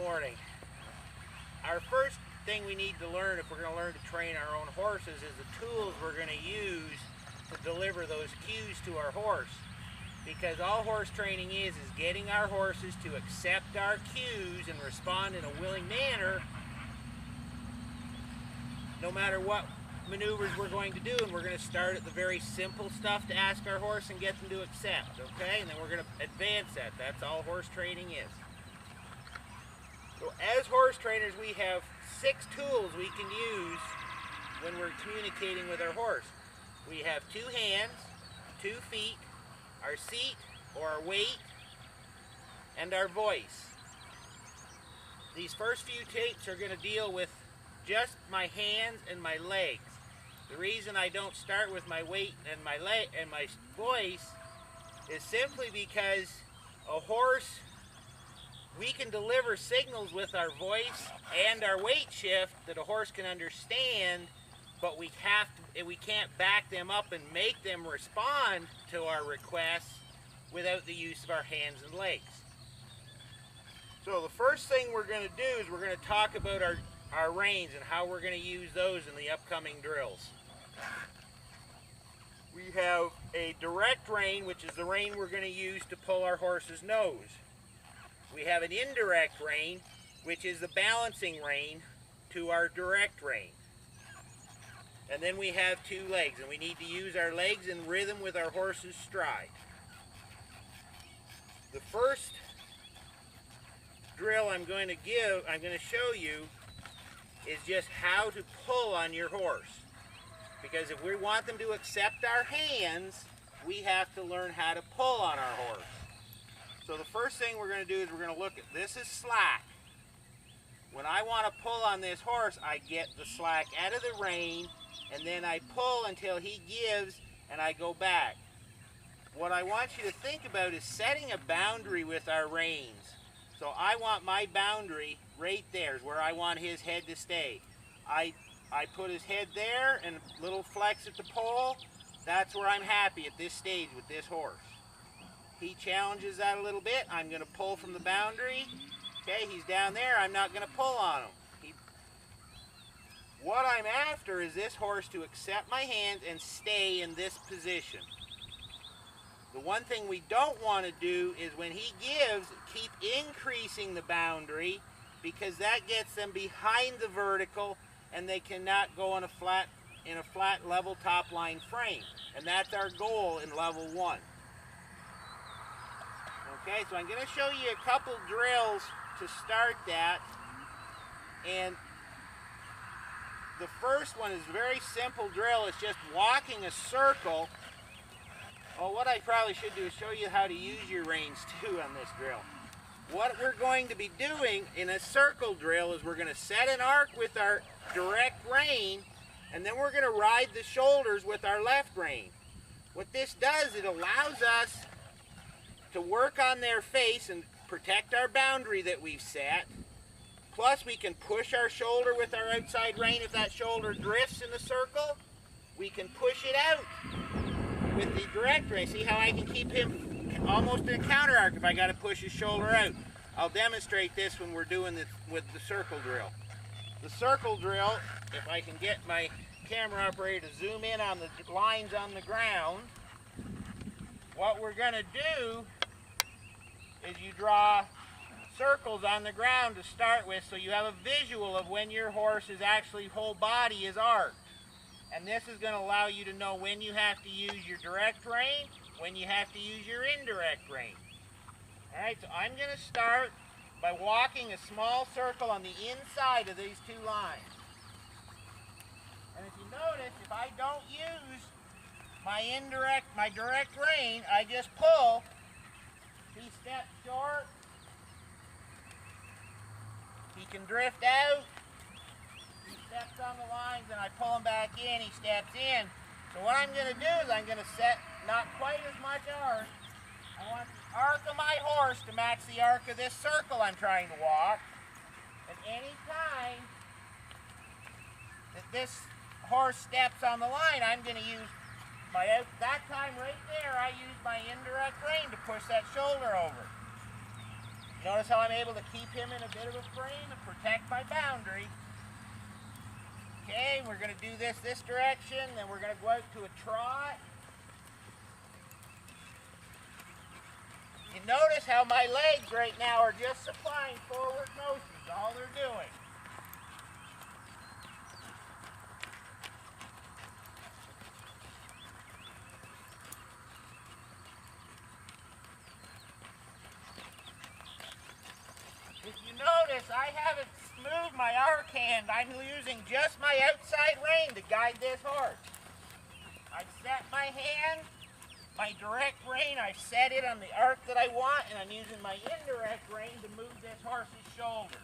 morning. Our first thing we need to learn if we're going to learn to train our own horses is the tools we're going to use to deliver those cues to our horse. Because all horse training is getting our horses to accept our cues and respond in a willing manner no matter what maneuvers we're going to do. And we're going to start at the very simple stuff to ask our horse and get them to accept, okay? And then we're going to advance that. That's all horse training is. So as horse trainers, we have 6 tools we can use when we're communicating with our horse. We have 2 hands, 2 feet, our seat or our weight, and our voice. These first few tapes are going to deal with just my hands and my legs. The reason I don't start with my weight and my voice is simply because a horse, we can deliver signals with our voice and our weight shift that a horse can understand, but we can't back them up and make them respond to our requests without the use of our hands and legs. So the first thing we're going to do is we're going to talk about our reins and how we're going to use those in the upcoming drills. We have a direct rein, which is the rein we're going to use to pull our horse's nose. We have an indirect rein, which is the balancing rein to our direct rein. And then we have 2 legs, and we need to use our legs in rhythm with our horse's stride. The first drill I'm going to show you is just how to pull on your horse. Because if we want them to accept our hands, we have to learn how to pull on our horse. So the first thing we're going to do is we're going to look at, this is slack. When I want to pull on this horse, I get the slack out of the rein, and then I pull until he gives, and I go back. What I want you to think about is setting a boundary with our reins. So I want my boundary right there, is where I want his head to stay. I put his head there, and a little flex at the pole. That's where I'm happy at this stage with this horse. He challenges that a little bit. I'm going to pull from the boundary. Okay, he's down there. I'm not going to pull on him. What I'm after is this horse to accept my hands and stay in this position. The one thing we don't want to do is when he gives, keep increasing the boundary, because that gets them behind the vertical and they cannot go in a flat level top line frame. And that's our goal in level 1. Okay, so I'm going to show you a couple drills to start that. And the first one is a very simple drill. It's just walking a circle. Well, what I probably should do is show you how to use your reins too on this drill. What we're going to be doing in a circle drill is we're going to set an arc with our direct rein, and then we're going to ride the shoulders with our left rein. What this does, it allows us to work on their face and protect our boundary that we've set. Plus we can push our shoulder with our outside rein. If that shoulder drifts in the circle, we can push it out with the direct rein. See how I can keep him almost in a counter arc if I got to push his shoulder out. I'll demonstrate this when we're doing this with the circle drill. The circle drill, if I can get my camera operator to zoom in on the lines on the ground, what we're going to do is you draw circles on the ground to start with, so you have a visual of when your horse's whole body is arched. And this is going to allow you to know when you have to use your direct rein, when you have to use your indirect rein. Alright, so I'm going to start by walking a small circle on the inside of these 2 lines. And if you notice, if I don't use my direct rein, I just pull. He steps short. He can drift out. He steps on the lines, and I pull him back in. He steps in. So what I'm going to do is I'm going to set not quite as much arc. I want the arc of my horse to match the arc of this circle I'm trying to walk. And any time that this horse steps on the line, I'm going to use that time right there, I use my indirect rein to push that shoulder over. Notice how I'm able to keep him in a bit of a frame and protect my boundary. Okay, we're going to do this direction, then we're going to go out to a trot. You notice how my legs right now are just supplying forward motions, all they're doing. If you notice, I haven't moved my arc hand. I'm using just my outside rein to guide this horse. I've set my hand, my direct rein, I've set it on the arc that I want, and I'm using my indirect rein to move this horse's shoulders.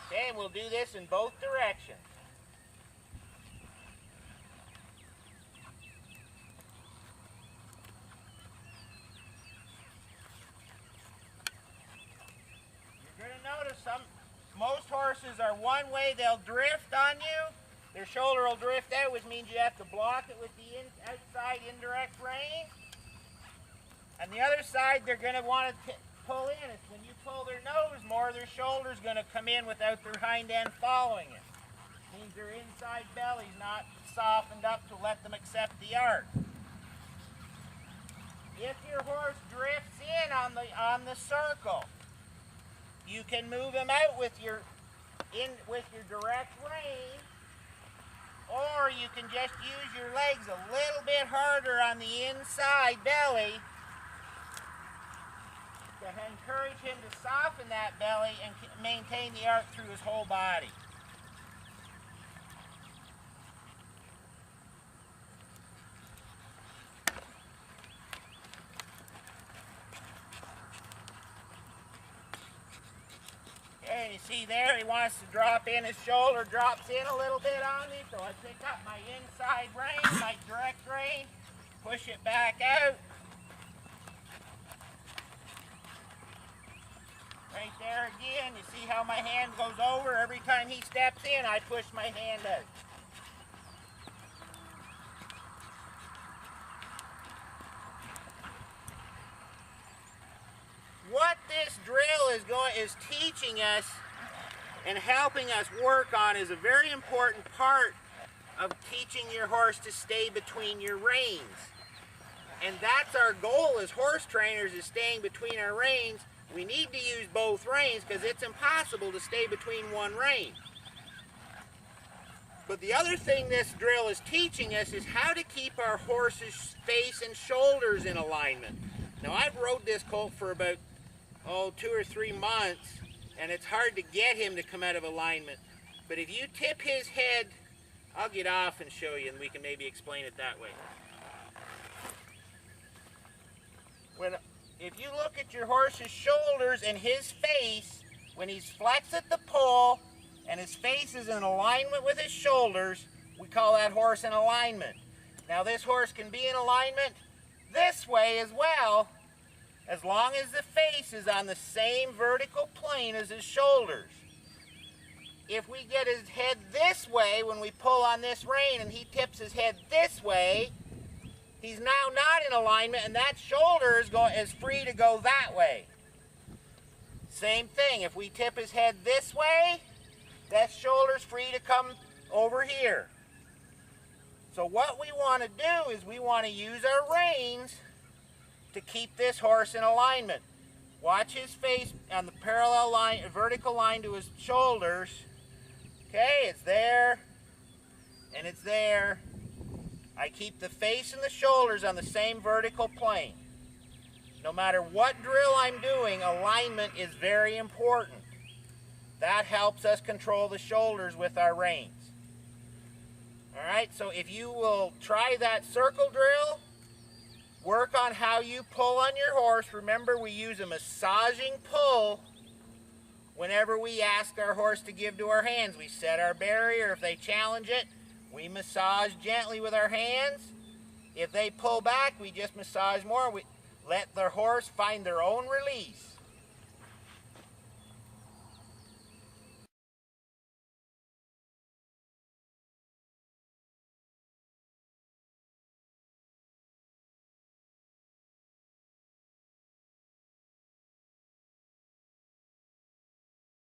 Okay, and we'll do this in both directions. Notice most horses are one way, they'll drift on you. Their shoulder will drift out, which means you have to block it with the outside indirect rein. And the other side, they're going to want to pull in. It's when you pull their nose more, their shoulder's going to come in without their hind end following it. It means their inside belly's not softened up to let them accept the arc. If your horse drifts in on the circle, you can move him out with your direct rein, or you can just use your legs a little bit harder on the inside belly to encourage him to soften that belly and maintain the arc through his whole body. And you see there, he wants to drop in, his shoulder drops in a little bit on me, so I pick up my inside rein, my direct rein, push it back out. Right there again, you see how my hand goes over? Every time he steps in, I push my hand out. What this drill is teaching us and helping us work on is a very important part of teaching your horse to stay between your reins. And that's our goal as horse trainers, is staying between our reins. We need to use both reins because it's impossible to stay between one rein. But the other thing this drill is teaching us is how to keep our horse's face and shoulders in alignment. Now, I've rode this colt for about 2 or 3 months, and it's hard to get him to come out of alignment. But if you tip his head, I'll get off and show you, and we can maybe explain it that way. If you look at your horse's shoulders and his face, when he's flexed at the poll and his face is in alignment with his shoulders, we call that horse in alignment. Now, this horse can be in alignment this way as well, as long as the face is on the same vertical plane as his shoulders. If we get his head this way when we pull on this rein and he tips his head this way, he's now not in alignment, and that shoulder is free to go that way. Same thing, if we tip his head this way, that shoulder's free to come over here. So what we want to do is we want to use our reins to keep this horse in alignment. Watch his face on the parallel line, vertical line to his shoulders. Okay, it's there, and it's there. I keep the face and the shoulders on the same vertical plane. No matter what drill I'm doing, alignment is very important. That helps us control the shoulders with our reins. Alright, so if you will try that circle drill, work on how you pull on your horse. Remember, we use a massaging pull whenever we ask our horse to give to our hands. We set our barrier. If they challenge it, we massage gently with our hands. If they pull back, we just massage more. We let their horse find their own release.